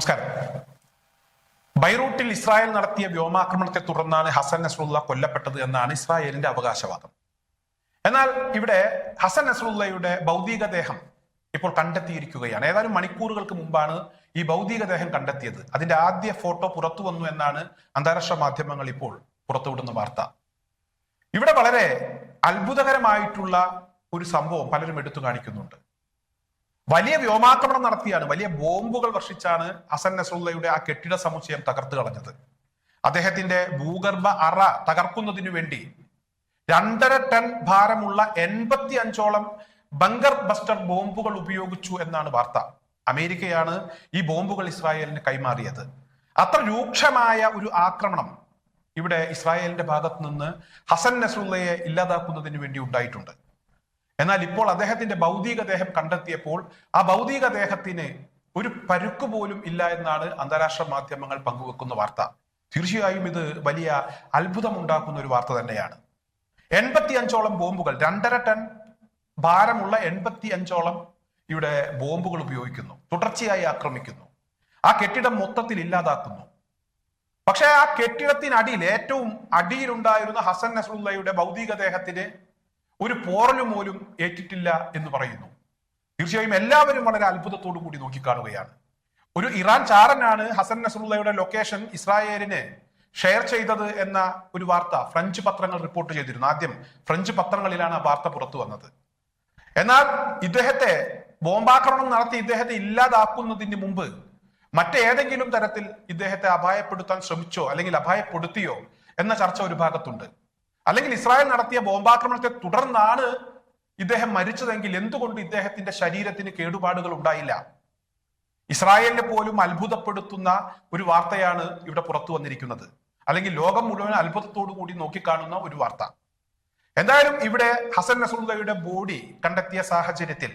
നമസ്കാരം. ബൈറൂട്ടിൽ ഇസ്രായേൽ നടത്തിയ വ്യോമാക്രമണത്തെ തുടർന്നാണ് ഹസൻ നസ്രുള്ള കൊല്ലപ്പെട്ടത് എന്നാണ് ഇസ്രായേലിന്റെ അവകാശവാദം. എന്നാൽ ഇവിടെ ഹസൻ നസ്രുള്ളയുടെ ഭൗതികദേഹം ഇപ്പോൾ കണ്ടെത്തിയിരിക്കുകയാണ്. ഏതാനും മണിക്കൂറുകൾക്ക് മുമ്പാണ് ഈ ഭൗതികദേഹം കണ്ടെത്തിയത്. അതിന്റെ ആദ്യ ഫോട്ടോ പുറത്തു വന്നു എന്നാണ് അന്താരാഷ്ട്ര മാധ്യമങ്ങൾ ഇപ്പോൾ പുറത്തുവിടുന്ന വാർത്ത. ഇവിടെ വളരെ അത്ഭുതകരമായിട്ടുള്ള ഒരു സംഭവം പലരും എടുത്തു കാണിക്കുന്നുണ്ട്. വലിയ വ്യോമാക്രമണം നടത്തിയാണ്, വലിയ ബോംബുകൾ വർഷിച്ചാണ് ഹസൻ നസ്രുള്ളയുടെ ആ കെട്ടിട സമുച്ചയം തകർത്തു കളഞ്ഞത്. അദ്ദേഹത്തിന്റെ ഭൂഗർഭ അറ തകർക്കുന്നതിനു വേണ്ടി 2.5 ടൺ ഭാരമുള്ള 85ഓളം ബങ്കർ ബസ്റ്റർ ബോംബുകൾ ഉപയോഗിച്ചു എന്നാണ് വാർത്ത. അമേരിക്കയാണ് ഈ ബോംബുകൾ ഇസ്രായേലിന് കൈമാറിയത്. അത്ര രൂക്ഷമായ ഒരു ആക്രമണം ഇവിടെ ഇസ്രായേലിന്റെ ഭാഗത്ത് നിന്ന് ഹസൻ നസ്രുള്ളയെ ഇല്ലാതാക്കുന്നതിന് വേണ്ടി ഉണ്ടായിട്ടുണ്ട്. എന്നാൽ ഇപ്പോൾ അദ്ദേഹത്തിന്റെ ഭൗതികദേഹം കണ്ടെത്തിയപ്പോൾ ആ ഭൗതികദേഹത്തിന് ഒരു പരുക്ക് പോലും ഇല്ല എന്നാണ് അന്താരാഷ്ട്ര മാധ്യമങ്ങൾ പങ്കുവെക്കുന്ന വാർത്ത. തീർച്ചയായും ഇത് വലിയ അത്ഭുതമുണ്ടാക്കുന്ന ഒരു വാർത്ത തന്നെയാണ്. 85ഓളം ബോംബുകൾ, 2.5 ടൺ ഭാരമുള്ള 85ഓളം ഇവിടെ ബോംബുകൾ ഉപയോഗിക്കുന്നു, തുടർച്ചയായി ആക്രമിക്കുന്നു, ആ കെട്ടിടം മൊത്തത്തിൽ ഇല്ലാതാക്കുന്നു. പക്ഷെ ആ കെട്ടിടത്തിനടിയിൽ, ഏറ്റവും അടിയിലുണ്ടായിരുന്ന ഹസൻ നസ്രുള്ളയുടെ ഭൗതികദേഹത്തിന് ഒരു പോറലു പോലും ഏറ്റിട്ടില്ല എന്ന് പറയുന്നു. തീർച്ചയായും എല്ലാവരും വളരെ അത്ഭുതത്തോടു കൂടി നോക്കിക്കാണുകയാണ്. ഒരു ഇറാൻ ചാരനാണ് ഹസൻ നസ്രുള്ളയുടെ ലൊക്കേഷൻ ഇസ്രായേലിന് ഷെയർ ചെയ്തത് എന്ന ഒരു വാർത്ത ഫ്രഞ്ച് പത്രങ്ങൾ റിപ്പോർട്ട് ചെയ്തിരുന്നു. ആദ്യം ഫ്രഞ്ച് പത്രങ്ങളിലാണ് ആ വാർത്ത പുറത്തു വന്നത്. എന്നാൽ ഇദ്ദേഹത്തെ ബോംബാക്രമണം നടത്തി ഇദ്ദേഹത്തെ ഇല്ലാതാക്കുന്നതിന് മുമ്പ് മറ്റേതെങ്കിലും തരത്തിൽ ഇദ്ദേഹത്തെ അപായപ്പെടുത്താൻ ശ്രമിച്ചോ അല്ലെങ്കിൽ അപായപ്പെടുത്തിയോ എന്ന ചർച്ച ഒരു ഭാഗത്തുണ്ട്. അല്ലെങ്കിൽ ഇസ്രായേൽ നടത്തിയ ബോംബാക്രമണത്തെ തുടർന്നാണ് ഇദ്ദേഹം മരിച്ചതെങ്കിൽ എന്തുകൊണ്ട് ഇദ്ദേഹത്തിന്റെ ശരീരത്തിന് കേടുപാടുകൾ ഉണ്ടായില്ല? ഇസ്രായേലിനെ പോലും അത്ഭുതപ്പെടുത്തുന്ന ഒരു വാർത്തയാണ് ഇവിടെ പുറത്തു വന്നിരിക്കുന്നത്. അല്ലെങ്കിൽ ലോകം മുഴുവൻ അത്ഭുതത്തോടു കൂടി നോക്കിക്കാണുന്ന ഒരു വാർത്ത. എന്തായാലും ഇവിടെ ഹസൻ നസ്രുള്ളയുടെ ബോഡി കണ്ടെത്തിയ സാഹചര്യത്തിൽ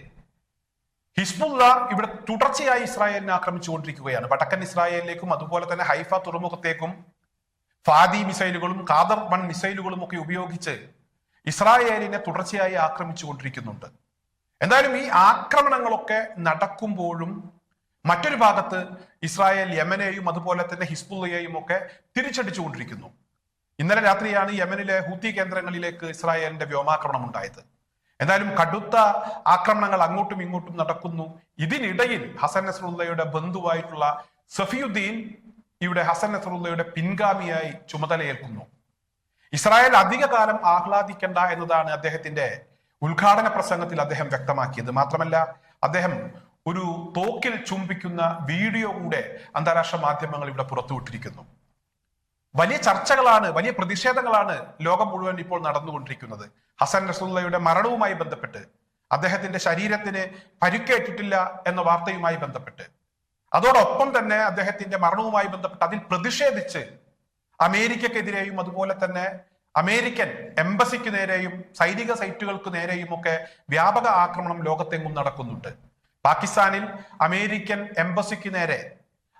ഹിസ്ബുള്ള ഇവിടെ തുടർച്ചയായി ഇസ്രായേലിനെ ആക്രമിച്ചുകൊണ്ടിരിക്കുകയാണ്. വടക്കൻ ഇസ്രായേലിലേക്കും അതുപോലെ തന്നെ ഹൈഫ തുറമുഖത്തേക്കും ഫാദി മിസൈലുകളും ഖാദർ 1 മിസൈലുകളും ഒക്കെ ഉപയോഗിച്ച് ഇസ്രായേലിനെ തുടർച്ചയായി ആക്രമിച്ചുകൊണ്ടിരിക്കുന്നുണ്ട്. എന്തായാലും ഈ ആക്രമണങ്ങളൊക്കെ നടക്കുമ്പോഴും മറ്റൊരു ഭാഗത്ത് ഇസ്രായേൽ യമനെയും അതുപോലെ തന്നെ ഹിസ്ബുള്ളയെയും ഒക്കെ തിരിച്ചടിച്ചുകൊണ്ടിരിക്കുന്നു. ഇന്നലെ രാത്രിയാണ് യമനിലെ ഹൂത്തി കേന്ദ്രങ്ങളിലേക്ക് ഇസ്രായേലിന്റെ വ്യോമാക്രമണം ഉണ്ടായത്. എന്തായാലും കടുത്ത ആക്രമണങ്ങൾ അങ്ങോട്ടും ഇങ്ങോട്ടും നടക്കുന്നു. ഇതിനിടയിൽ ഹസൻ നസ്രുള്ളയുടെ ബന്ധുവായിട്ടുള്ള സഫിയുദ്ദീൻ ഇവിടെ ഹസൻ നസ്രുള്ളയുടെ പിൻഗാമിയായി ചുമതലയേൽക്കുന്നു. ഇസ്രായേൽ അധിക കാലം ആഹ്ലാദിക്കേണ്ട എന്നതാണ് അദ്ദേഹത്തിന്റെ ഉദ്ഘാടന പ്രസംഗത്തിൽ അദ്ദേഹം വ്യക്തമാക്കിയത്. മാത്രമല്ല, അദ്ദേഹം ഒരു തോക്കിൽ ചുംബിക്കുന്ന വീഡിയോ കൂടെ അന്താരാഷ്ട്ര മാധ്യമങ്ങൾ ഇവിടെ പുറത്തുവിട്ടിരിക്കുന്നു. വലിയ ചർച്ചകളാണ്, വലിയ പ്രതിഷേധങ്ങളാണ് ലോകം മുഴുവൻ ഇപ്പോൾ നടന്നുകൊണ്ടിരിക്കുന്നത്. ഹസൻ നസ്രുള്ളയുടെ മരണവുമായി ബന്ധപ്പെട്ട്, അദ്ദേഹത്തിന്റെ ശരീരത്തിന് പരിക്കേറ്റിട്ടില്ല എന്ന വാർത്തയുമായി ബന്ധപ്പെട്ട്, അതോടൊപ്പം തന്നെ അദ്ദേഹത്തിന്റെ മരണവുമായി ബന്ധപ്പെട്ട് അതിൽ പ്രതിഷേധിച്ച് അമേരിക്കക്കെതിരെയും അതുപോലെ തന്നെ അമേരിക്കൻ എംബസിക്ക് നേരെയും സൈനിക സൈറ്റുകൾക്ക് നേരെയും ഒക്കെ വ്യാപക ആക്രമണം ലോകത്തെങ്ങും നടക്കുന്നുണ്ട്. പാകിസ്ഥാനിൽ അമേരിക്കൻ എംബസിക്ക് നേരെ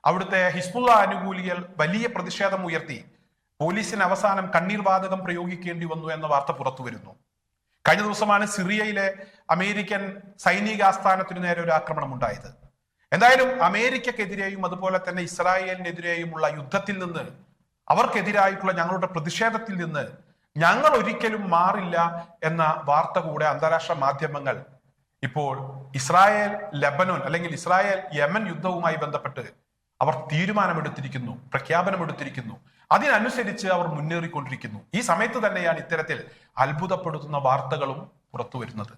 അവിടുത്തെ ഹിസ്ബുള്ള അനുകൂലികൾ വലിയ പ്രതിഷേധം ഉയർത്തി പോലീസിന് അവസാനം കണ്ണീർ വാതകം പ്രയോഗിക്കേണ്ടി വന്നു എന്ന വാർത്ത പുറത്തു വരുന്നു. കഴിഞ്ഞ ദിവസമാണ് സിറിയയിലെ അമേരിക്കൻ സൈനിക ആസ്ഥാനത്തിനു നേരെ ഒരു ആക്രമണം ഉണ്ടായത്. എന്തായാലും അമേരിക്കക്കെതിരെയും അതുപോലെ തന്നെ ഇസ്രായേലിനെതിരെയുമുള്ള യുദ്ധത്തിൽ നിന്ന്, അവർക്കെതിരായിട്ടുള്ള ഞങ്ങളുടെ പ്രതിഷേധത്തിൽ നിന്ന് ഞങ്ങൾ ഒരിക്കലും മാറില്ല എന്ന വാർത്ത കൂടെ അന്താരാഷ്ട്ര മാധ്യമങ്ങൾ ഇപ്പോൾ ഇസ്രായേൽ ലെബനോൻ അല്ലെങ്കിൽ ഇസ്രായേൽ യമൻ യുദ്ധവുമായി ബന്ധപ്പെട്ട് അവർ തീരുമാനമെടുത്തിരിക്കുന്നു, പ്രഖ്യാപനമെടുത്തിരിക്കുന്നു. അതിനനുസരിച്ച് അവർ മുന്നേറിക്കൊണ്ടിരിക്കുന്നു. ഈ സമയത്ത് തന്നെയാണ് ഇത്തരത്തിൽ അത്ഭുതപ്പെടുത്തുന്ന വാർത്തകളും പുറത്തു വരുന്നത്.